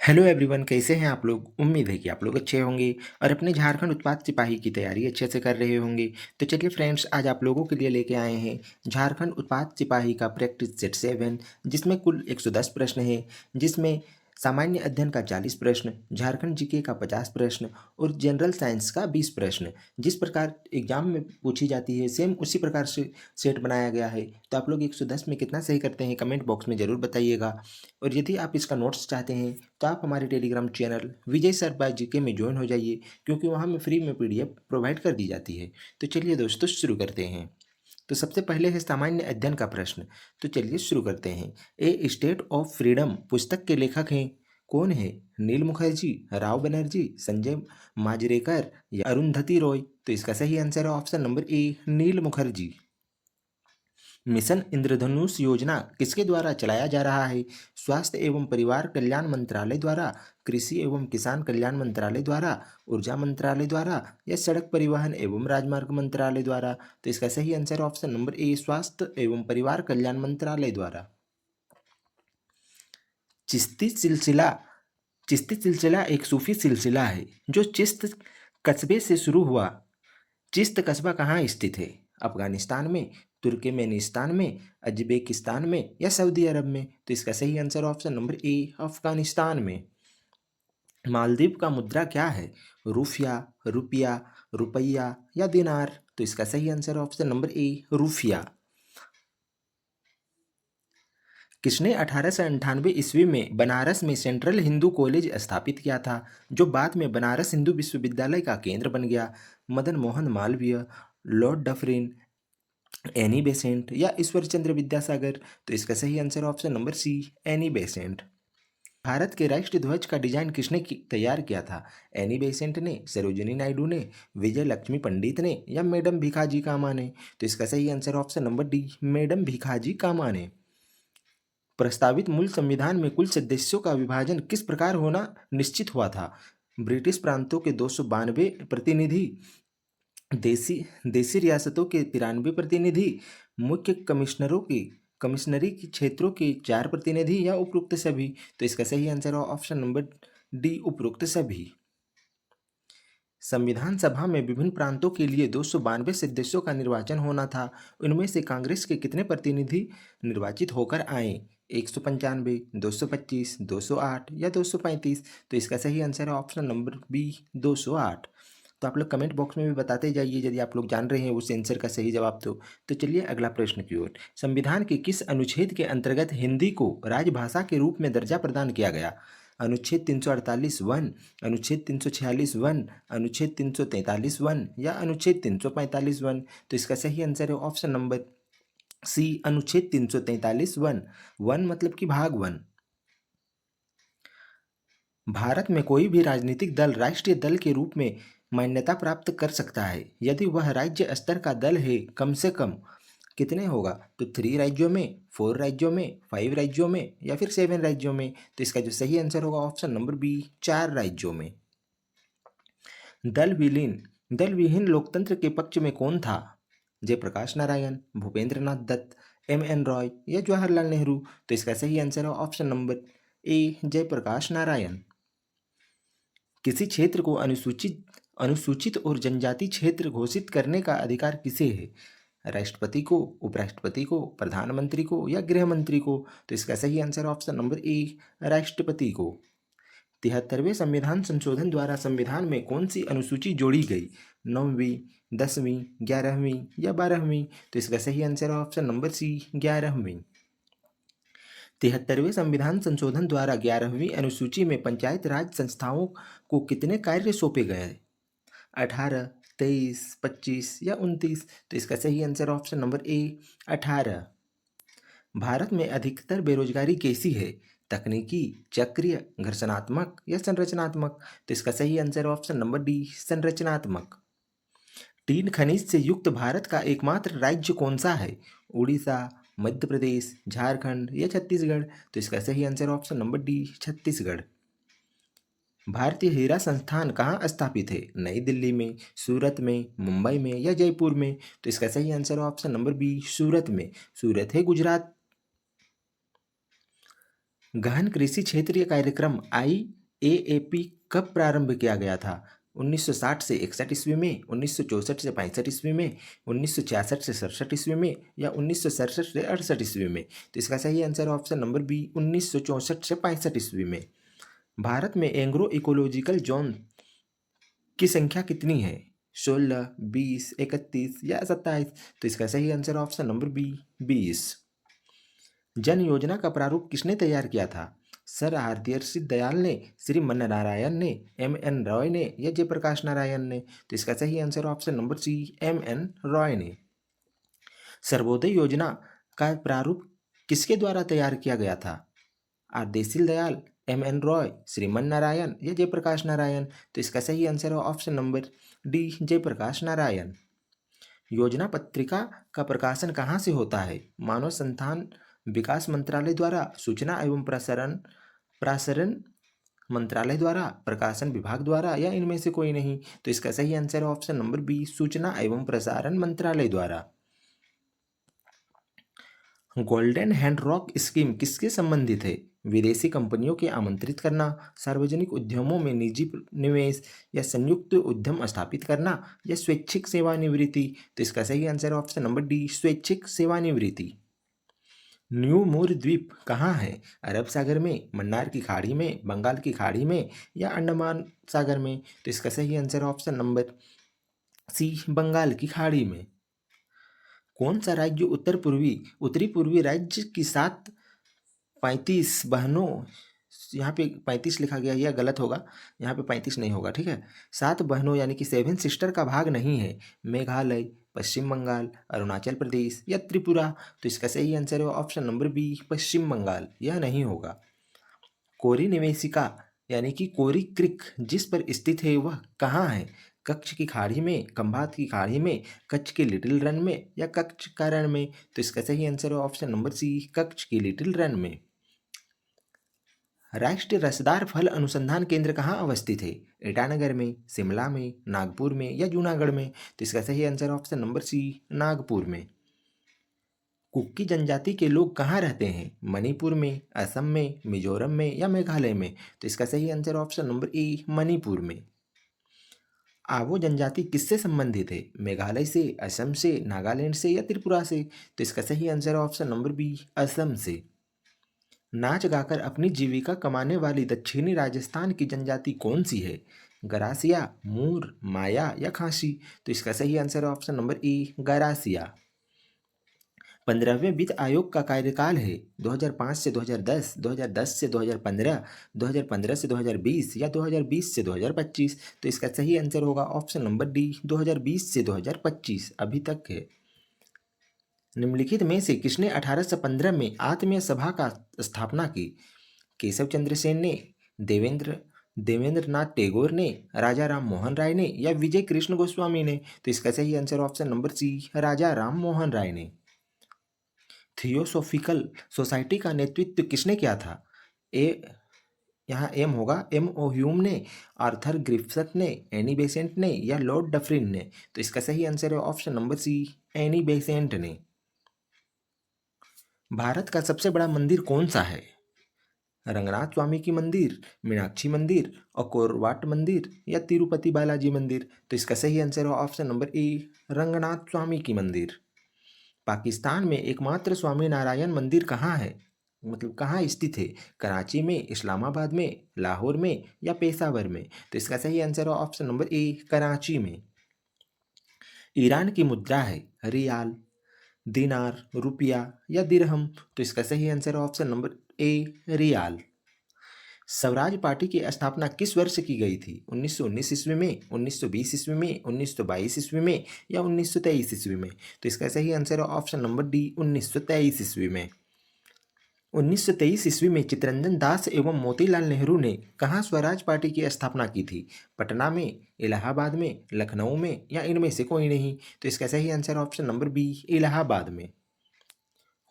Hello everyone, कैसे हैं आप लोग। उम्मीद है कि आप लोग अच्छे होंगे और अपने झारखंड उत्पाद सिपाही की तैयारी अच्छे से कर रहे होंगे। तो चलिए फ्रेंड्स, आज आप लोगों के लिए लेके आए हैं झारखंड उत्पाद सिपाही का प्रैक्टिस सेट 7, जिसमें कुल 110 प्रश्न है। जिसमें सामान्य अध्ययन का 40 प्रश्न, झारखंड जीके का 50 प्रश्न और जनरल साइंस का 20 प्रश्न जिस प्रकार एग्जाम में पूछी जाती है सेम उसी प्रकार से सेट बनाया गया है। तो आप लोग 110 में कितना सही करते हैं कमेंट बॉक्स में ज़रूर बताइएगा। और यदि आप इसका नोट्स चाहते हैं तो आप हमारे टेलीग्राम चैनल विजय सर बाय जीके में ज्वाइन हो जाइए, क्योंकि वहाँ में फ्री में पीडीएफ प्रोवाइड कर दी जाती है। तो चलिए दोस्तों, शुरू करते हैं। तो सबसे पहले है सामान्य अध्ययन का प्रश्न। तो चलिए शुरू करते हैं। ए स्टेट ऑफ फ्रीडम पुस्तक के लेखक हैं कौन है? नील मुखर्जी, राव बनर्जी, संजय माजरेकर या अरुंधति रॉय। तो इसका सही आंसर है option number A, Neel Mukherjee. Mission Indradhanush योजना किसके द्वारा चलाया जा रहा है? स्वास्थ्य एवं परिवार कल्याण मंत्रालय द्वारा, कृषि एवं किसान कल्याण मंत्रालय द्वारा, ऊर्जा मंत्रालय द्वारा या सड़क परिवहन एवं राजमार्ग मंत्रालय द्वारा। तो इसका सही आंसर ऑप्शन नंबर ए, स्वास्थ्य एवं परिवार कल्याण मंत्रालय द्वारा। चिश्ती सिलसिला चिश्ती सिलसिला एक सूफी सिलसिला है जो चिश्त कस्बे से शुरू हुआ। चिश्त कस्बा कहाँ स्थित है? अफगानिस्तान में, तुर्कमेनिस्तान में, अजबेकिस्तान में या सऊदी अरब में। तो इसका सही आंसर ऑप्शन नंबर ए, अफगानिस्तान में। मालदीव का मुद्रा क्या है? रूफिया, रुपया, रुपया या दिनार। तो इसका सही आंसर ऑप्शन नंबर ए, रूफिया। किसने 1898 ईस्वी में बनारस में सेंट्रल हिंदू कॉलेज स्थापित किया था, जो बाद में बनारस हिंदू विश्वविद्यालय का केंद्र बन गया? Madan Mohan Malviya, Lord Dufferin, Annie Besant या ईश्वर चंद्र विद्यासागर। तो इसका सही answer option number C, Annie Besant. Bharat के राष्ट्रीय ध्वज का डिजाइन किसने तैयार किया था? एनी बेसेंट ने, सरोजिनी नायडू ने, विजय लक्ष्मी पंडित ने या मैडम भिखाजी कामा ने। तो इसका सही answer option number D, madam Bhikaji Cama ने। प्रस्तावित मूल संविधान में कुल सदस्यों का विभाजन किस प्रकार होना निश्चित हुआ था? ब्रिटिश प्रांतों के 292 प्रतिनिधि, देसी देसी रियासतों के 93 प्रतिनिधि, मुख्य कमिश्नरों की कमिश्नरी के क्षेत्रों के 4 प्रतिनिधि या उपरोक्त सभी। तो इसका सही आंसर है ऑप्शन नंबर डी, उपरोक्त सभी। संविधान सभा में विभिन्न प्रांतों के लिए 292 सदस्यों का निर्वाचन होना था। उनमें से कांग्रेस के कितने प्रतिनिधि निर्वाचित होकर आए? 195, 225, 208 या 235। तो इसका सही आंसर है ऑप्शन नंबर बी, 208। तो आप लोग कमेंट बॉक्स में भी बताते जाइए यदि आप लोग जान रहे हैं उस आंसर का सही जवाब। तो चलिए अगला प्रश्न की ओर। संविधान के किस अनुच्छेद के अंतर्गत हिंदी को राजभाषा के रूप में दर्जा प्रदान किया गया? अनुच्छेद 348 वन, अनुच्छेद 346 वन, अनुच्छेद 343 वन या अनुच्छेद 345 वन। तो इसका सही आंसर है ऑप्शन नंबर सी, अनुच्छेद 343 वन। वन मतलब कि भाग वन। भारत में कोई भी राजनीतिक दल राष्ट्रीय दल के रूप में मान्यता प्राप्त कर सकता है यदि वह राज्य स्तर का दल है। कम से कम कितने होगा? तो 3 राज्यों में, 4 राज्यों में, 5 राज्यों में या फिर 7 राज्यों में। तो इसका जो सही आंसर होगा ऑप्शन नंबर बी, 4 राज्यों में। दल विहीन लोकतंत्र के पक्ष में कौन था? जयप्रकाश नारायण, भूपेंद्र नाथ दत्त, एम.एन. रॉय या जवाहरलाल नेहरू। तो इसका सही आंसर है option number A, Jayaprakash Narayan. किसी क्षेत्र को अनुसूचित और जनजाति क्षेत्र घोषित करने का अधिकार किसे है? राष्ट्रपति को, उपराष्ट्रपति को, प्रधानमंत्री को या गृह मंत्री को। तो इसका सही आंसर ऑप्शन नंबर ए, राष्ट्रपति को। 73वें संविधान संशोधन द्वारा संविधान में कौन सी अनुसूची जोड़ी गई? 9वीं, 10वीं, 11वीं या 12वीं। तो इसका सही आंसर है ऑप्शन नंबर सी, 11वीं। 73वें संविधान संशोधन द्वारा 11वीं अनुसूची में पंचायत राज संस्थाओं को कितने कार्य सौंपे गए? 18, 23, 25 या 29। तो इसका सही आंसर ऑप्शन नंबर ए, 18। भारत में अधिकतर बेरोजगारी कैसी है? तकनीकी, चक्रीय, घर्षणात्मक या संरचनात्मक। तो इसका सही आंसर ऑप्शन नंबर डी, संरचनात्मक। टीन खनिज से युक्त भारत का एकमात्र राज्य कौन सा है? उड़ीसा, मध्य प्रदेश, झारखंड या छत्तीसगढ़। तो इसका सही answer option number D, Chhattisgarh. भारतीय हीरा संस्थान कहाँ स्थापित है? नई दिल्ली में, सूरत में, मुंबई में या जयपुर में। तो इसका सही आंसर ऑप्शन नंबर बी, सूरत में। सूरत है गुजरात। गहन कृषि क्षेत्रीय कार्यक्रम एएपी कब प्रारंभ किया गया था? 1960 से 61 ईस्वी में, 1964 से 65 ईस्वी में, 1966 से 67 ईस्वी में या 1967 से 68 ईस्वी में? तो इसका सही आंसर है ऑप्शन नंबर बी, 1964 से 65 ईस्वी में। भारत में एग्रो इकोलॉजिकल जोन की संख्या कितनी है? 16, 20, 31 या 27? तो इसका सही आंसर ऑप्शन नंबर बी, 20। जन योजना का प्रारूप किसने तैयार किया था? सर आरतीय दयाल ने, श्री मन नारायण ने, एम.एन. रॉय ने या जयप्रकाश नारायण ने? तो इसका सही answer option number C, M N. Roy ने। सर्वोदय योजना का प्रारूप किसके द्वारा तैयार किया गया था? आरदेशिल दयाल, एम.एन. रॉय, श्रीमन नारायण या जयप्रकाश नारायण? तो इसका सही आंसर है option number D, Jayaprakash Narayan. योजना पत्रिका का प्रकाशन कहाँ से होता है? मानव संस्थान विकास मंत्रालय द्वारा, सूचना एवं प्रसारण मंत्रालय द्वारा, प्रकाशन विभाग द्वारा या इनमें से कोई नहीं? तो इसका सही आंसर है ऑप्शन नंबर बी, सूचना एवं प्रसारण मंत्रालय द्वारा। गोल्डन हैंडरॉक स्कीम किसके संबंधित है? विदेशी कंपनियों के आमंत्रित करना, सार्वजनिक उद्यमों में निजी निवेश या संयुक्त उद्यम स्थापित करना या स्वैच्छिक सेवानिवृत्ति? तो इसका सही आंसर है ऑप्शन नंबर डी, स्वैच्छिक सेवानिवृत्ति। न्यू मूर द्वीप कहाँ है? अरब सागर में, मन्नार की खाड़ी में, बंगाल की खाड़ी में या अंडमान सागर में? तो इसका सही answer option number C, Bengal की खाड़ी में। कौन सा राज्य उत्तरी पूर्वी राज्य की 35 बहनों, यहाँ पे 35 लिखा गया, यह गलत होगा, यहाँ पे 35 नहीं होगा, ठीक है। 7 बहनों यानी कि 7 सिस्टर का भाग नहीं है? मेघालय, पश्चिम बंगाल, अरुणाचल प्रदेश या त्रिपुरा? तो इसका सही आंसर है ऑप्शन नंबर बी, पश्चिम बंगाल, यह नहीं होगा। कोरी निवेशिका यानी कि कोरी क्रिक जिस पर स्थित है वह कहाँ है? कच्छ की खाड़ी में, खंभात की खाड़ी में, कच्छ के लिटिल रन में या कच्छ का रण में? तो इसका सही आंसर है ऑप्शन नंबर सी, कच्छ की लिटिल रन में। राष्ट्रीय रसदार फल अनुसंधान केंद्र कहाँ अवस्थित है? ईटानगर में, शिमला में, नागपुर में या जूनागढ़ में? तो इसका सही answer option number C, Nagpur में। कुकी जनजाति के लोग कहाँ रहते हैं? मणिपुर में, असम में, मिजोरम में या मेघालय में? तो इसका सही आंसर ऑप्शन नंबर ए, मणिपुर में। आवो जनजाति किससे संबंधित है? मेघालय से, असम से, नागालैंड से या त्रिपुरा से? तो इसका सही आंसर है ऑप्शन नंबर बी, असम से। नाच गाकर अपनी जीविका कमाने वाली दक्षिणी राजस्थान की जनजाति कौन सी है? गरासिया, मूर, माया या खासी? तो इसका सही आंसर है ऑप्शन नंबर ए, गरासिया। 15वें वित्त आयोग का कार्यकाल है 2005 से 2010, 2010 से 2015, 2015 से 2020 या 2020 से 2025? तो इसका सही आंसर होगा ऑप्शन नंबर डी, 2020 से 2025 अभी तक है। निम्नलिखित में से किसने 1815 में आत्मीय सभा का स्थापना की? केशव चंद्र सेन ने, देवेंद्र नाथ टैगोर ने, राजा राम मोहन राय ने या विजय कृष्ण गोस्वामी ने? तो इसका सही आंसर ऑप्शन नंबर सी, राजा राम मोहन राय ने। थियोसॉफिकल सोसाइटी का नेतृत्व किसने किया था? ए, यहाँ एम होगा, एम ओ ह्यूम ने, आर्थर ग्रिफ्थ ने, एनी बेसेंट ने या लॉर्ड डफरिन ने? तो इसका सही आंसर है option number C, Annie Besant ने। भारत का सबसे बड़ा मंदिर कौन सा है? रंगनाथ स्वामी की मंदिर, मीनाक्षी मंदिर, अकोरवाट मंदिर या तिरुपति बालाजी मंदिर? तो इसका सही आंसर है ऑप्शन नंबर ए, रंगनाथ स्वामी की मंदिर। पाकिस्तान में एकमात्र स्वामी नारायण मंदिर कहाँ है? मतलब कहाँ स्थित है? कराची में, इस्लामाबाद में, लाहौर में या पेशावर में? तो इसका सही आंसर है ऑप्शन नंबर ए, कराची में। ईरान की मुद्रा है रियाल, दिनार, रुपया या दिरहम? तो इसका सही आंसर है option number A, riyal. Swaraj party की स्थापना किस वर्ष की गई थी? 1919 ईस्वी में, 1920 ईस्वी में, 1922 ईस्वी में या 1923 ईस्वी में? तो इसका सही आंसर है ऑप्शन नंबर डी, 1923 ईस्वी में। 1923 ईस्वी में चित्तरंजन दास एवं मोतीलाल नेहरू ने कहाँ स्वराज पार्टी की स्थापना की थी? पटना में, इलाहाबाद में, लखनऊ में या इनमें से कोई नहीं? तो इसका सही answer option number B, Allahabad में।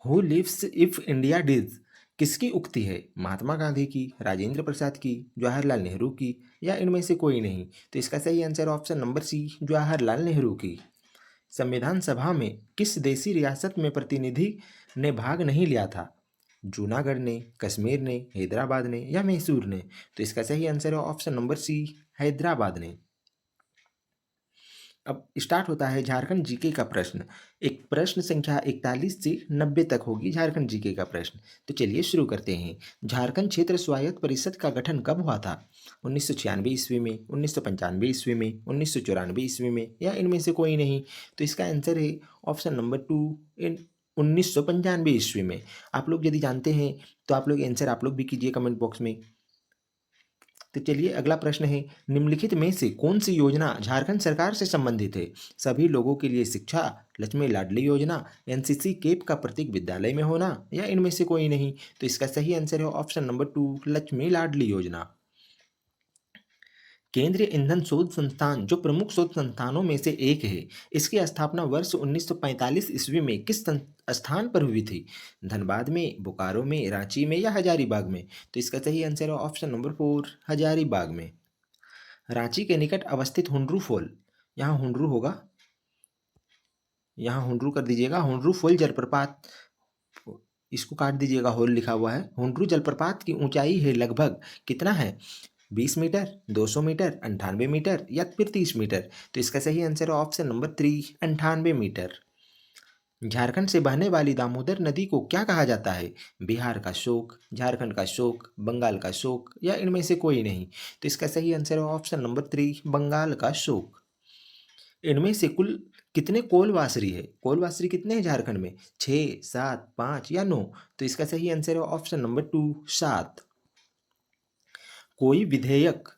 Who lives if India dies किसकी उक्ति है? महात्मा गांधी की, राजेंद्र प्रसाद की, जवाहरलाल नेहरू की या इनमें से कोई नहीं? तो इसका सही answer option number C, Jawaharlal Nehru की। संविधान सभा में किस देशी रियासत में प्रतिनिधि ने भाग नहीं लिया था? जूनागढ़ ने, कश्मीर ने, हैदराबाद ने या मैसूर ने? तो इसका सही आंसर है ऑप्शन नंबर सी, हैदराबाद ने। अब स्टार्ट होता है झारखंड जीके का प्रश्न। एक प्रश्न संख्या 41 से 90 तक होगी झारखंड जीके का प्रश्न। तो चलिए शुरू करते हैं। झारखंड क्षेत्र स्वायत्त परिषद का गठन कब हुआ था? 1996 ईस्वी में, 1995 ईस्वी में, 1994 ईस्वी में या इनमें से कोई नहीं? तो इसका आंसर है ऑप्शन नंबर टू, इन 1995 ईस्वी में। आप लोग यदि जानते हैं तो आप लोग आंसर आप लोग भी कीजिए कमेंट बॉक्स में। तो चलिए अगला प्रश्न है, निम्नलिखित में से कौन सी योजना झारखंड सरकार से संबंधित है? सभी लोगों के लिए शिक्षा, लक्ष्मी लाडली योजना, एनसीसी कैप का प्रतीक विद्यालय में होना या इनमें से कोई नहीं? तो इसका सही आंसर है ऑप्शन नंबर टू, लक्ष्मी लाडली योजना। केंद्रीय ईंधन शोध संस्थान जो प्रमुख शोध संस्थानों में से एक है, इसकी स्थापना वर्ष 1945 ईस्वी में किस स्थान पर हुई थी? धनबाद में, बोकारो में, रांची में या हजारीबाग में? तो इसका सही आंसर है ऑप्शन नंबर फोर, हजारीबाग में। रांची के निकट अवस्थित हुंड्रू फॉल, यहाँ हुंड्रू होगा, यहाँ हुंड्रू कर दीजिएगा। हुंड्रू फॉल जलप्रपात, इसको काट दीजिएगा, होल लिखा हुआ है। हुंड्रू जलप्रपात की ऊंचाई है लगभग कितना है? 20 मीटर, 200 मीटर, 98 मीटर या फिर 30 मीटर? तो इसका सही आंसर है option number three, 98 metre. Jharkhand से बहने वाली दामोदर नदी को क्या कहा जाता है? बिहार का शोक, झारखंड का शोक, बंगाल का शोक या इनमें से कोई नहीं? तो इसका सही आंसर है ऑप्शन नंबर थ्री, बंगाल का शोक। इनमें से कुल कितने कोलवासरी है? कोलवासरी कितने हैं झारखंड में? 6, 7, 5 या 9? तो इसका सही आंसर है ऑप्शन नंबर टू, 7। कोई विधेयक,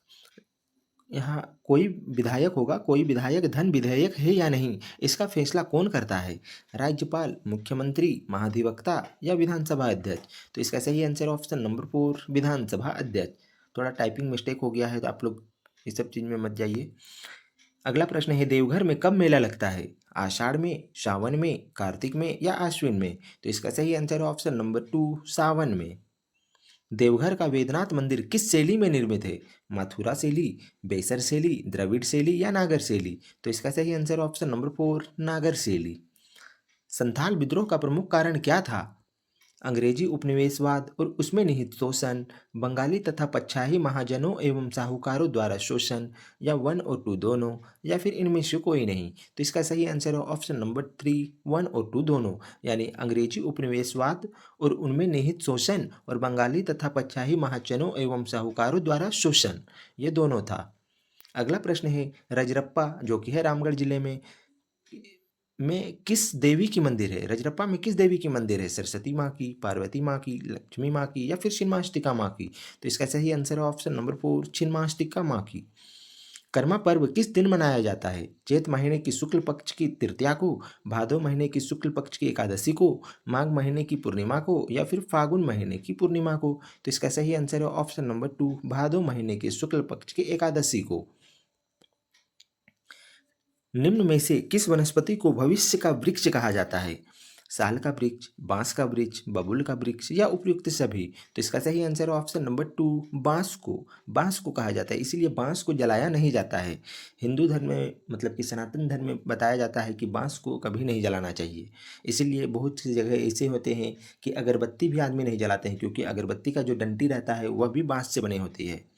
यहाँ कोई विधायक होगा, कोई विधायक धन विधेयक है या नहीं, इसका फैसला कौन करता है? राज्यपाल, मुख्यमंत्री, महाधिवक्ता या विधानसभा अध्यक्ष? तो इसका सही आंसर ऑप्शन नंबर फोर, विधानसभा अध्यक्ष। थोड़ा टाइपिंग मिस्टेक हो गया है तो आप लोग इस सब चीज़ में मत जाइए। अगला प्रश्न है, देवघर में कब मेला लगता है? आषाढ़ में, सावन में, कार्तिक में या आश्विन में? तो इसका सही आंसर है ऑप्शन नंबर टू, सावन में। देवघर का वेदनाथ मंदिर किस शैली में निर्मित है? मथुरा शैली, बेसर शैली, द्रविड़ शैली या नागर शैली? तो इसका सही आंसर ऑप्शन नंबर फोर, नागर शैली। संथाल विद्रोह का प्रमुख कारण क्या था? अंग्रेजी उपनिवेशवाद और उसमें निहित शोषण, बंगाली तथा पच्छाही महाजनों एवं साहूकारों द्वारा शोषण या वन और टू दोनों या फिर इनमें से कोई नहीं? तो इसका सही आंसर है ऑप्शन नंबर थ्री, वन और टू दोनों, यानी अंग्रेजी उपनिवेशवाद और उनमें निहित शोषण और बंगाली तथा पच्छाही महाजनों एवं साहूकारों द्वारा शोषण, ये दोनों था। अगला प्रश्न है, रजरप्पा जो कि है रामगढ़ जिले में किस देवी की मंदिर है? रजरप्पा में किस देवी की मंदिर है? सरस्वती माँ की, पार्वती माँ की, लक्ष्मी माँ की या फिर छिन्नमाष्टिका माँ की? तो इसका सही आंसर है ऑप्शन नंबर फोर, छिन्नमाष्टिका माँ की। कर्मा पर्व किस दिन मनाया जाता है? चैत महीने की शुक्ल पक्ष की तृतीया को, भादो महीने की शुक्ल पक्ष की एकादशी को, माघ महीने की पूर्णिमा को या फिर फागुन महीने की पूर्णिमा को? तो इसका सही आंसर है ऑप्शन नंबर टू, भादो महीने की शुक्ल पक्ष की एकादशी को। निम्न में से किस वनस्पति को भविष्य का वृक्ष कहा जाता है? साल का वृक्ष, बांस का वृक्ष, बबूल का वृक्ष या उपयुक्त सभी? तो इसका सही आंसर है ऑप्शन नंबर टू, बांस को कहा जाता है, इसीलिए बांस को जलाया नहीं जाता है। हिंदू धर्म में, मतलब कि सनातन धर्म में बताया जाता है कि बांस को कभी नहीं जलाना चाहिए। इसीलिए बहुत सी जगह ऐसे होते हैं कि अगरबत्ती भी आदमी नहीं जलाते हैं, क्योंकि अगरबत्ती का जो डंटी रहता है वह भी बांस से बनी होती है।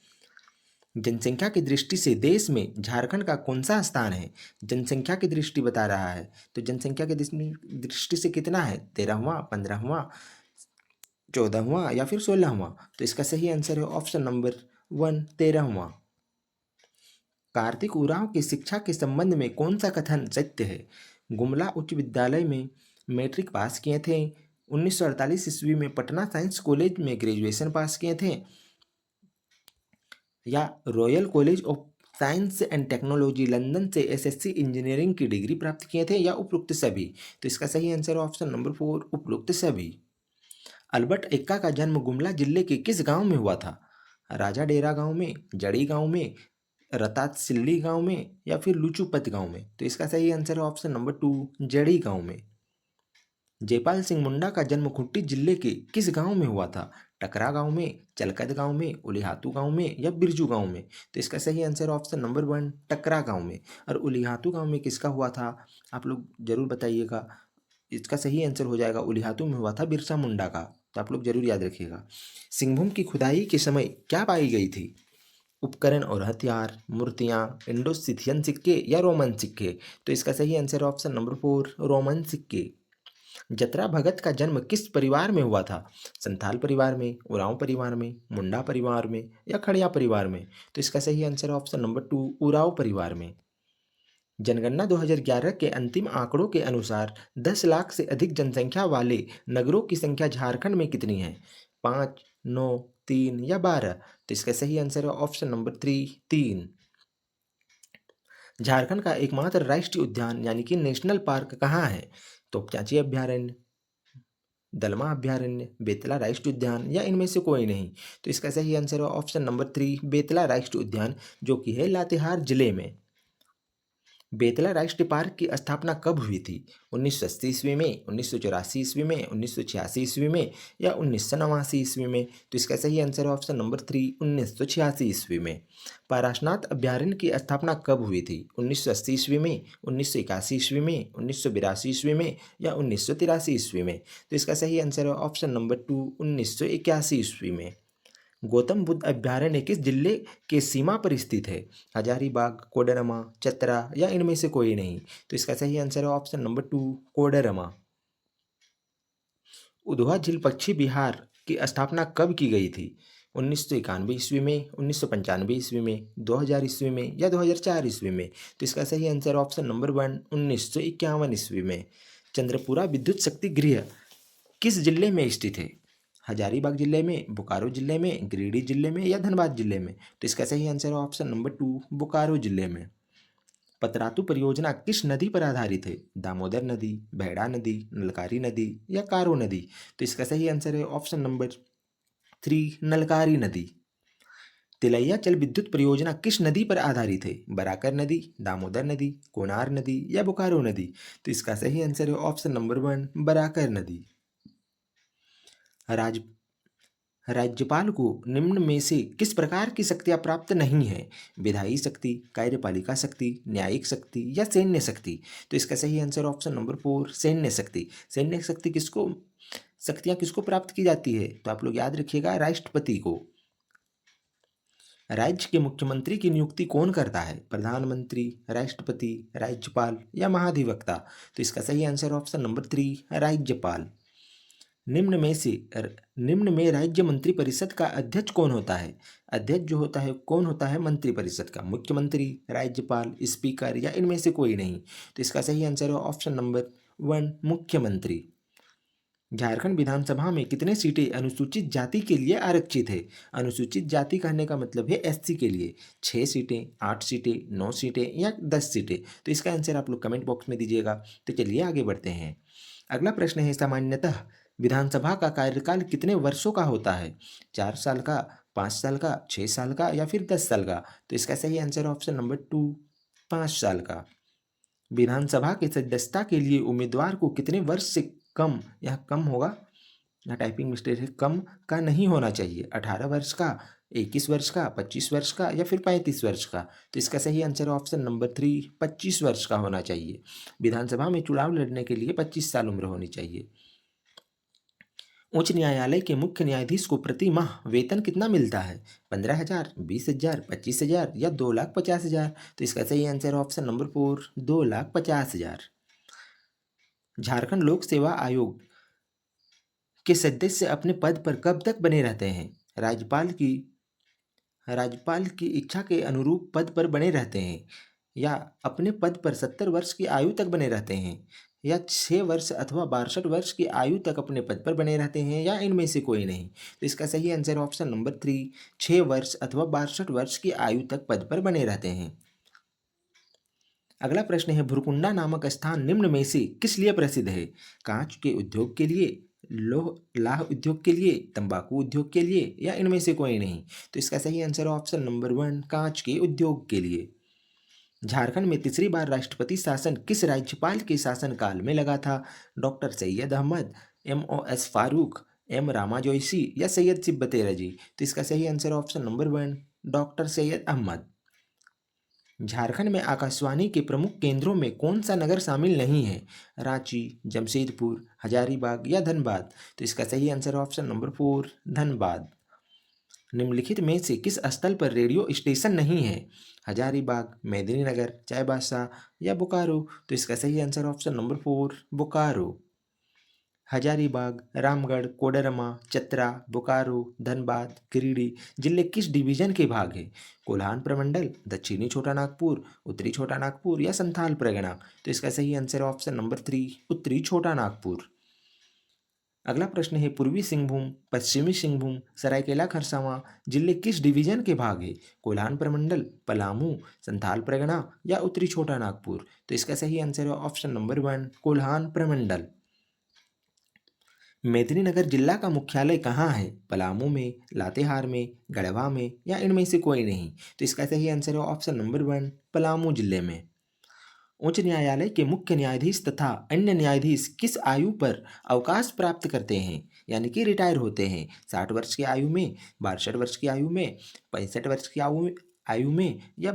जनसंख्या की दृष्टि से देश में झारखंड का कौन सा स्थान है? जनसंख्या की दृष्टि बता रहा है, तो जनसंख्या की दृष्टि से कितना है? 13वां, 15वां, 14वां या फिर 16वां? तो इसका सही आंसर है ऑप्शन नंबर वन, 13वां। कार्तिक उरांव की शिक्षा के संबंध में कौन सा कथन सत्य है? गुमला उच्च विद्यालय में मैट्रिक पास किए थे, 1948 ईस्वी में पटना साइंस कॉलेज में ग्रेजुएशन पास किए थे या royal college of science and technology London से एसएससी इंजीनियरिंग की डिग्री प्राप्त किए थे या उपरोक्त सभी? तो इसका सही आंसर ऑप्शन नंबर फोर, उपरोक्त सभी। अल्बर्ट एक्का का जन्म गुमला जिले के किस गांव में हुआ था? राजा डेरा गांव में, जड़ी गांव में, रतासिल्ली गांव में या फिर लुचूपत गांव में? तो इसका सही आंसर है ऑप्शन नंबर टू, जड़ी गांव में। जयपाल सिंह मुंडा का जन्म खूंटी जिले के किस गांव में हुआ था? टकरा गांव में, चलकद गांव में, उलिहातू गांव में या बिरजू गांव में? तो इसका सही आंसर ऑप्शन नंबर वन, टकरा गांव में। और उलिहातू गांव में किसका हुआ था, आप लोग जरूर बताइएगा। इसका सही आंसर हो जाएगा, उलिहातू में हुआ था बिरसा मुंडा का। तो आप लोग जरूर याद रखिएगा। सिंहभूम की खुदाई के समय क्या पाई गई थी? उपकरण और हथियार, मूर्तियां, इंडो सिथियन सिक्के या रोमन सिक्के? तो इसका सही आंसर है ऑप्शन नंबर 4, रोमन सिक्के। जतरा भगत का जन्म किस परिवार में हुआ था? संथाल परिवार में, उरांव परिवार में, मुंडा परिवार में या खड़िया परिवार में? तो इसका सही आंसर है ऑप्शन नंबर 2, उरांव परिवार में। जनगणना 2011 के अंतिम आंकड़ों के अनुसार 10 लाख से अधिक जनसंख्या वाले नगरों की संख्या झारखंड में कितनी है? 5, 9, 3 या 12? तो इसका सही आंसर है ऑप्शन नंबर 3। झारखंड का एकमात्र राष्ट्रीय उद्यान यानी कि नेशनल पार्क कहाँ है? तोपचांची अभ्यारण्य, दलमा अभ्यारण्य, बेतला राष्ट्रीय उद्यान या इनमें से कोई नहीं? तो इसका सही आंसर है ऑप्शन नंबर 3, बेतला राष्ट्रीय उद्यान, जो कि है लातेहार जिले में। बेतला राष्ट्रीय पार्क की स्थापना कब हुई थी? 1980 ईस्वी में, 1984 ईस्वी में, 1986 ईस्वी में या 1989 ईस्वी में? तो इसका सही आंसर है ऑप्शन नंबर 3, 1986 ईस्वी में। पाराशनाथ अभ्यारण्य की स्थापना कब हुई थी? 1980 ईस्वी में, 1981 ईस्वी में, 1982 ईस्वी में या 1983 ईस्वी में? तो इसका सही आंसर है ऑप्शन नंबर 2, 1981 ईस्वी में। गौतम बुद्ध अभ्यारण्य किस जिले के सीमा पर स्थित है? हजारीबाग, कोडरमा, चतरा या इनमें से कोई नहीं? तो इसका सही आंसर है ऑप्शन नंबर 2, कोडरमा। उधवा झील पश्चिम बिहार की स्थापना कब की गई थी? 1991 ईस्वी में, 1995 ईस्वी में, 2000 ईस्वी में या 2004 ईस्वी में? तो इसका सही आंसर ऑप्शन नंबर 1, 1951 ईस्वी में। चंद्रपुरा विद्युत शक्ति गृह किस जिले में स्थित है? हजारीबाग जिले में, बोकारो जिले में, गिरिडीह जिले में या धनबाद जिले में? तो इसका सही आंसर है ऑप्शन नंबर 2, बोकारो जिले में। पतरातू परियोजना किस नदी पर आधारित है? दामोदर नदी, भैड़ा नदी, नलकारी नदी या कारो नदी? तो इसका सही आंसर है ऑप्शन नंबर 3, नलकारी नदी। तिलैया जल विद्युत परियोजना किस नदी पर आधारित है? बराकर नदी, दामोदर नदी, कोनार नदी या बोकारो नदी? तो इसका सही आंसर है ऑप्शन नंबर 1, बराकर नदी। राज राज्यपाल को निम्न में से किस प्रकार की शक्तियां प्राप्त नहीं है? विधायी शक्ति, कार्यपालिका शक्ति, न्यायिक शक्ति या सैन्य शक्ति? तो इसका सही आंसर ऑप्शन नंबर 4, सैन्य शक्ति। सैन्य शक्ति किसको शक्तियां किसको प्राप्त की जाती है? तो आप लोग याद रखिएगा, राष्ट्रपति को। राज्य के मुख्यमंत्री की नियुक्ति कौन करता है? प्रधानमंत्री, राष्ट्रपति, राज्यपाल या महाधिवक्ता? तो इसका सही आंसर ऑप्शन नंबर 3, राज्यपाल। निम्न में राज्य मंत्रिपरिषद का अध्यक्ष कौन होता है? अध्यक्ष जो होता है कौन होता है मंत्रिपरिषद का? मुख्यमंत्री, राज्यपाल, स्पीकर या इनमें से कोई नहीं? तो इसका सही आंसर है ऑप्शन नंबर 1, मुख्यमंत्री। झारखंड विधानसभा में कितने सीटें अनुसूचित जाति के लिए आरक्षित है? अनुसूचित जाति कहने का मतलब है एससी के लिए। 6 सीटें, 8 सीटें, 9 सीटें या 10 सीटें? तो इसका आंसर आप लोग कमेंट बॉक्स में दीजिएगा। तो चलिए आगे बढ़ते हैं। अगला प्रश्न है, सामान्यतः विधानसभा का कार्यकाल कितने वर्षों का होता है? 4 साल का, 5 साल का, 6 साल का या फिर 10 साल का? तो इसका सही आंसर ऑप्शन नंबर 2, 5 साल का। विधानसभा की सदस्यता के लिए उम्मीदवार को कितने वर्ष से कम, यहाँ कम होगा, यहाँ टाइपिंग मिस्टेक है, कम का नहीं होना चाहिए। 18 वर्ष का, 21 वर्ष का, 25 वर्ष का या फिर 35 वर्ष का? तो इसका सही आंसर ऑप्शन नंबर 3, 25 वर्ष का होना चाहिए। विधानसभा में चुनाव लड़ने के लिए 25 साल उम्र होनी चाहिए। उच्च न्यायालय के मुख्य न्यायाधीश को प्रति माह वेतन कितना मिलता है? 15,000, 20,000, 25,000 या 2,50,000? तो इसका सही आंसर ऑप्शन नंबर 4, 2,50,000। झारखंड लोक सेवा आयोग के सदस्य अपने पद पर कब तक बने रहते हैं? राज्यपाल की इच्छा के अनुरूप पद पर बने रहते हैं, या अपने पद पर 70 वर्ष की आयु तक बने रहते हैं, या 6 वर्ष अथवा 62 वर्ष की आयु तक अपने पद पर बने रहते हैं, या इनमें से कोई नहीं? तो इसका सही आंसर ऑप्शन नंबर 3, 6 वर्ष अथवा 62 वर्ष की आयु तक पद पर बने रहते हैं। अगला प्रश्न है, भुरकुंडा नामक स्थान निम्न में से किस लिए प्रसिद्ध है? कांच के उद्योग के लिए, लाह उद्योग के लिए, तंबाकू उद्योग के लिए या इनमें से कोई नहीं? तो इसका सही आंसर ऑप्शन नंबर 1, कांच के उद्योग के लिए। झारखंड में तीसरी बार राष्ट्रपति शासन किस राज्यपाल के शासनकाल में लगा था? Doctor Syed Ahmed, MOS Farooq, M Rama Joshi या सैयद तिब्बती रजी? तो इसका सही answer option number 1, doctor Syed Ahmed. Jharkhand में आकाशवाणी के प्रमुख केंद्रों में कौन सा नगर शामिल नहीं है? रांची, जमशेदपुर, हजारीबाग या धनबाद? तो इसका सही आंसर है ऑप्शन नंबर 4 धनबाद। निम्नलिखित में से किस स्थल पर रेडियो स्टेशन नहीं है? हजारीबाग, मेदिनीनगर, चाईबासा या बोकारो? तो इसका सही answer option number 4 Bokaro. Hazaribagh, Ramgarh, Koderma, Chatra, Bokaro, Dhanbad, Giridih जिले किस डिवीजन के भाग है? कोल्हान प्रमंडल, दक्षिणी छोटा नागपुर, उत्तरी छोटा नागपुर या संथाल परगना? तो इसका सही आंसर है ऑप्शन नंबर 3 उत्तरी छोटा नागपुर। अगला प्रश्न है पूर्वी सिंहभूम, पश्चिमी सिंहभूम, सरायकेला खरसावां जिले किस डिवीजन के भाग है? कोल्हान प्रमंडल, पलामू, संथाल परगना या उत्तरी छोटा नागपुर? तो इसका सही आंसर है ऑप्शन नंबर 1 कोल्हान प्रमंडल। मेदिनीनगर जिला का मुख्यालय कहाँ है? पलामू में, लातेहार में, गढ़वा में या इनमें से कोई नहीं? तो इसका सही आंसर है ऑप्शन नंबर 1 पलामू जिले में। उच्च न्यायालय के मुख्य न्यायाधीश तथा अन्य न्यायाधीश किस आयु पर अवकाश प्राप्त करते हैं, यानी कि रिटायर होते हैं? 60 वर्ष की आयु में, 62 वर्ष की आयु में, 65 वर्ष की आयु में या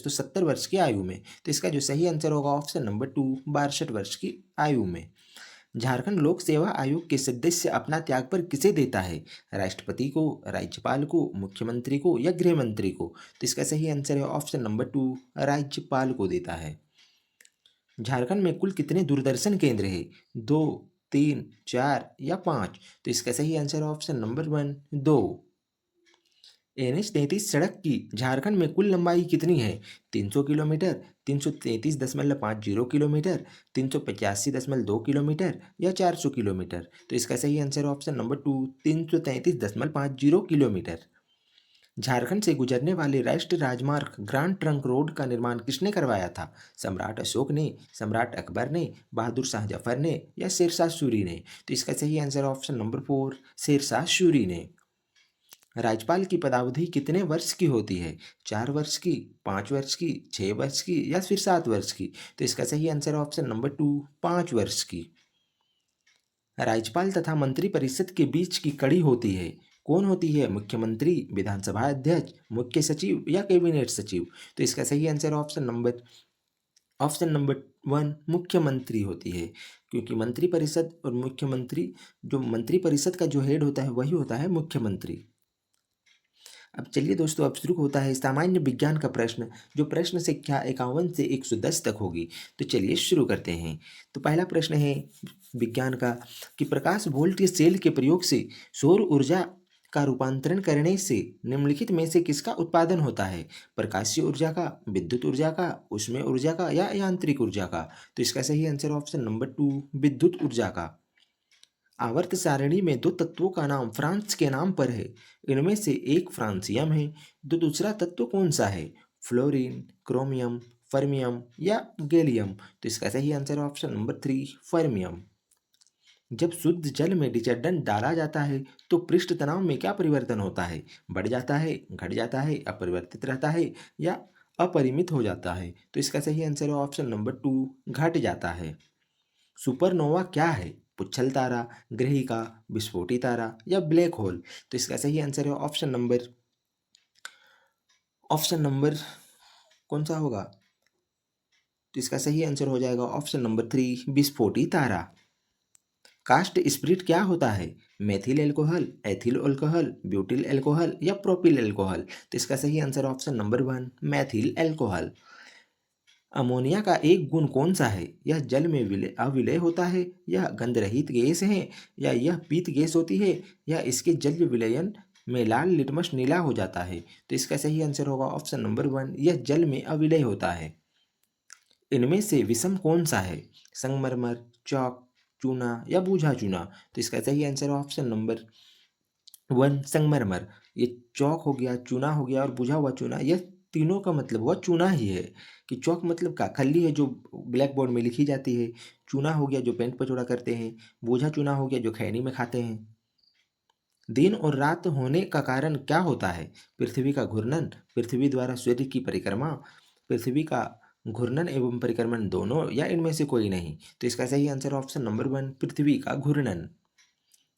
70 वर्ष की आयु में? तो इसका जो सही आंसर होगा ऑप्शन नंबर 2 62 वर्ष की आयु में। झारखंड लोक सेवा आयोग के सदस्य अपना त्यागपत्र किसे देता है? राष्ट्रपति को, राज्यपाल को, मुख्यमंत्री को या गृह मंत्री को? तो इसका सही आंसर है ऑप्शन नंबर 2 राज्यपाल को देता है। झारखंड में कुल कितने दूरदर्शन केंद्र है? 2, 3, 4 या 5? तो इसका सही आंसर है ऑप्शन नंबर 1 2। NH-33 सड़क की झारखंड में कुल लंबाई कितनी है? 300 किलोमीटर, 333.50 किलोमीटर, 385.2 किलोमीटर या 400 किलोमीटर? तो इसका सही answer option number 2 333.50 kilometre. Jharkhand से गुजरने वाले राष्ट्रीय राजमार्ग ग्रांड ट्रंक रोड का निर्माण किसने करवाया था? सम्राट अशोक ने, सम्राट अकबर ने, बहादुर शाह जफर ने या शेरशाह सूरी ने? तो इसका सही answer option number 4 Sher Shah Suri ने। राज्यपाल की पदावधि कितने वर्ष की होती है? 4 वर्ष की, 5 वर्ष की, 6 वर्ष की या फिर 7 वर्ष की? तो इसका सही आंसर ऑप्शन नंबर 2 5 वर्ष की। राज्यपाल तथा मंत्रिपरिषद के बीच की कड़ी होती है, कौन होती है? मुख्यमंत्री, विधानसभा अध्यक्ष, मुख्य सचिव या कैबिनेट सचिव? तो इसका सही आंसर ऑप्शन नंबर 1 मुख्यमंत्री होती है, क्योंकि मंत्रिपरिषद और मुख्यमंत्री, जो मंत्रिपरिषद का जो हेड होता है वही होता है मुख्यमंत्री। अब चलिए दोस्तों, अब शुरू होता है सामान्य विज्ञान का प्रश्न, जो प्रश्न संख्या 51 से 110 तक होगी। तो चलिए शुरू करते हैं। तो पहला प्रश्न है विज्ञान का कि प्रकाश वोल्ट के सेल के प्रयोग से सौर ऊर्जा का रूपांतरण करने से निम्नलिखित में से किसका उत्पादन होता है? प्रकाशीय ऊर्जा का, विद्युत ऊर्जा का, ऊष्मीय ऊर्जा का या यांत्रिक ऊर्जा का? तो इसका सही आंसर ऑप्शन नंबर 2 विद्युत ऊर्जा का। आवर्त सारणी में दो तत्वों का नाम फ्रांस के नाम पर है, इनमें से एक फ्रांसियम है, तो दूसरा तत्व कौन सा है? फ्लोरीन, क्रोमियम, फर्मियम या गैलियम? तो इसका सही आंसर ऑप्शन नंबर 3 फर्मियम। जब शुद्ध जल में डिटर्जेंट डाला जाता है तो पृष्ठ तनाव में क्या परिवर्तन होता है? बढ़ जाता है, घट जाता है, अपरिवर्तित रहता है या अपरिमित हो जाता है? तो इसका सही आंसर है ऑप्शन नंबर 2 घट जाता है। सुपरनोवा क्या है? पुच्छल तारा, ग्रहिका, विस्फोटी तारा या ब्लैक होल? तो इसका सही आंसर है ऑप्शन नंबर कौन सा होगा? तो इसका सही आंसर हो जाएगा ऑप्शन नंबर 3 विस्फोटी तारा। कास्ट स्प्रिट क्या होता है? Methyl alcohol, ethyl alcohol, butyl alcohol या प्रोपिल एल्कोहल? तो इसका सही answer option number 1 methyl alcohol. Ammonia का एक गुण कौन सा है? यह जल में अविलय होता है, यह गंध रहित गैस है या यह पीत गैस होती है या इसके जल विलयन में लाल लिटमस नीला हो जाता है? तो इसका सही आंसर होगा ऑप्शन नंबर 1 यह जल में अविलय होता है। इनमें से विषम कौन सा है? संगमरमर, चौक, चूना या बूझा चूना? तो इसका सही आंसर ऑप्शन नंबर 1 संगमरमर। ये चौक हो गया, चूना हो गया और बुझा हुआ चूना, यह तीनों का मतलब हुआ चूना ही है। कि चौक मतलब का खल्ली है जो ब्लैक बोर्ड में लिखी जाती है, चूना हो गया जो पेंट पर चोड़ा करते हैं, बूझा चूना हो गया जो खैनी में खाते हैं। दिन और रात होने का कारण क्या होता है? पृथ्वी का घूर्णन, पृथ्वी द्वारा सूर्य की परिक्रमा, पृथ्वी का घूर्णन एवं परिक्रमण दोनों या इनमें से कोई नहीं? तो इसका सही आंसर ऑप्शन नंबर 1 पृथ्वी का घूर्णन।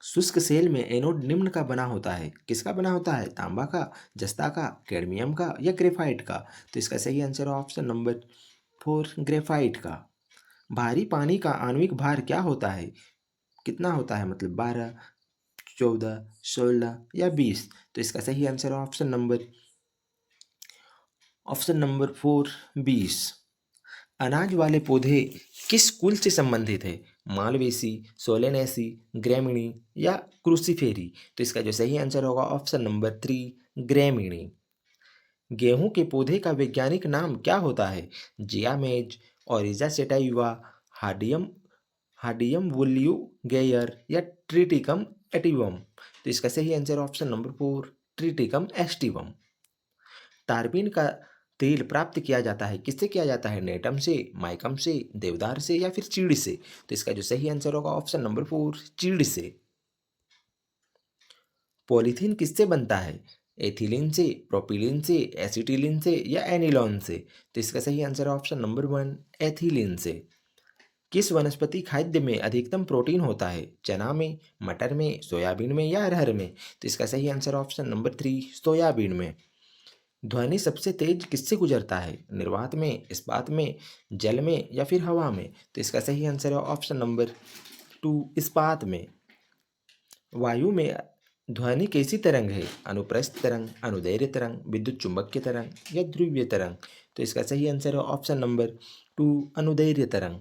शुष्क सेल में एनोड निम्न का बना होता है। किसका बना होता है? तांबा का, जस्ता का, कैडमियम का या ग्रेफाइट का? तो इसका सही आंसर है ऑप्शन नंबर 4 ग्रेफाइट का। भारी पानी का आणविक भार क्या होता है? कितना होता है? मतलब 12, 14, 16 या 20? तो इसका सही आंसर है ऑप्शन नंबर 4 20। अनाज वाले पौधे किस कुल से संबंधित है? मालवेसी, सोलेनेसी, ग्रैमीनी या क्रूसीफेरी? तो इसका जो सही आंसर होगा ऑप्शन नंबर 3 ग्रैमीनी। गेहूं के पौधे का वैज्ञानिक नाम क्या होता है? जियामेज, ओरिजा सेटाइवा, हार्डियम हार्डियम वोल्यूगेयर या ट्रिटिकम एटिवम? तो इसका सही answer option number 4 triticum aestivum. तारपीन का तेल प्राप्त किया जाता है, किससे किया जाता है? नेटम से, माइकम से, देवदार से या फिर चीड़ से? तो इसका जो सही आंसर होगा ऑप्शन नंबर 4 चीड़ से। पॉलीथीन किससे बनता है? एथिलीन से, प्रोपिलीन से, एसिटिलीन से या एनिलॉन से? तो इसका सही आंसर है ऑप्शन नंबर 1 एथिलीन से। किस वनस्पति खाद्य में अधिकतम प्रोटीन होता है? चना में, मटर में, सोयाबीन में या अरहर में? तो इसका सही आंसर ऑप्शन नंबर 3 सोयाबीन में। ध्वनि सबसे तेज किससे गुजरता है? निर्वात में, इस्पात में, जल में या फिर हवा में? तो इसका सही आंसर है ऑप्शन नंबर 2 इस्पात में। वायु में ध्वनि कैसी तरंग है? अनुप्रस्थ तरंग, अनुदैर्ध्य तरंग, विद्युत चुंबकीय तरंग या ध्रुवीय तरंग? तो इसका सही आंसर है ऑप्शन नंबर 2 अनुदैर्ध्य तरंग।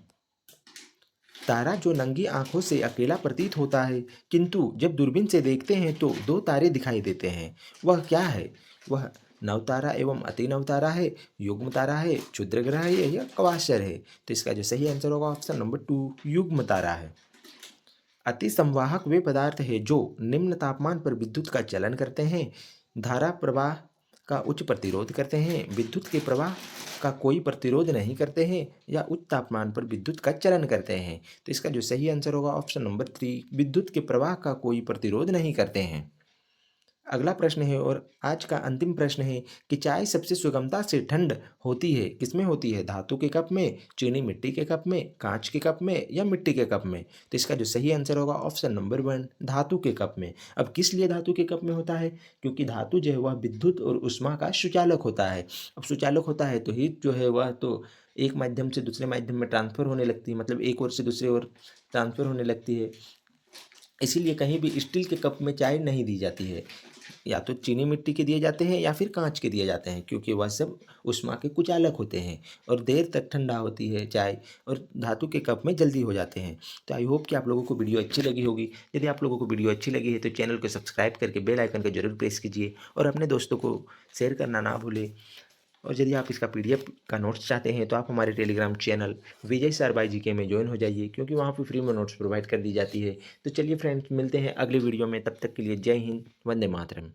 तारा जो नंगी आंखों से अकेला प्रतीत होता है, किंतु जब दूरबीन से देखते हैं तो दो तारे दिखाई देते हैं, वह क्या है? वह नवतारा एवं अति नवतारा है, युग्म तारा है, क्षुद्र ग्रह है या कवासर है? तो इसका जो सही आंसर होगा ऑप्शन नंबर 2 युग्म तारा है। अति संवाहक वे पदार्थ है जो निम्न तापमान पर विद्युत का चलन करते हैं, धारा प्रवाह का उच्च प्रतिरोध करते हैं, विद्युत के प्रवाह का कोई प्रतिरोध नहीं करते हैं या उच्च तापमान पर विद्युत का चलन करते हैं? तो इसका जो सही आंसर होगा ऑप्शन नंबर 3 विद्युत के प्रवाह का कोई प्रतिरोध नहीं करते हैं। अगला प्रश्न है और आज का अंतिम प्रश्न है कि चाय सबसे सुगमता से ठंड होती है, किसमें होती है? धातु के कप में, चीनी मिट्टी के कप में, कांच के कप में या मिट्टी के कप में? तो इसका जो सही आंसर होगा ऑप्शन नंबर 1 धातु के कप में। अब किस लिए धातु के कप में होता है? क्योंकि धातु जो है वह विद्युत और ऊष्मा का सुचालक होता है। अब सुचालक होता है तो हीट जो है वह तो एक माध्यम से दूसरे माध्यम में ट्रांसफर होने लगती है, मतलब एक ओर से दूसरे ओर ट्रांसफर होने लगती है। इसीलिए कहीं भी स्टील के कप में चाय नहीं दी जाती है, या तो चीनी मिट्टी के दिए जाते हैं या फिर कांच के दिए जाते हैं, क्योंकि वह सब ऊष्मा के कुचालक होते हैं और देर तक ठंडा होती है चाय, और धातु के कप में जल्दी हो जाते हैं। तो आई होप कि आप लोगों को वीडियो अच्छी लगी होगी। यदि आप लोगों को वीडियो अच्छी लगी है तो चैनल को सब्सक्राइब करके बेल आइकन को जरूर प्रेस कीजिए और अपने दोस्तों को शेयर करना ना भूलें। और यदि आप इसका पीडीएफ का नोट्स चाहते हैं तो आप हमारे Telegram channel Vijay sir by GK में ज्वाइन हो जाइए, क्योंकि वहाँ पे फ्री में नोट्स प्रोवाइड कर दी जाती है। तो चलिए फ्रेंड्स, मिलते हैं अगले वीडियो में, तब तक के लिए जय हिंद, वंदे मातरम।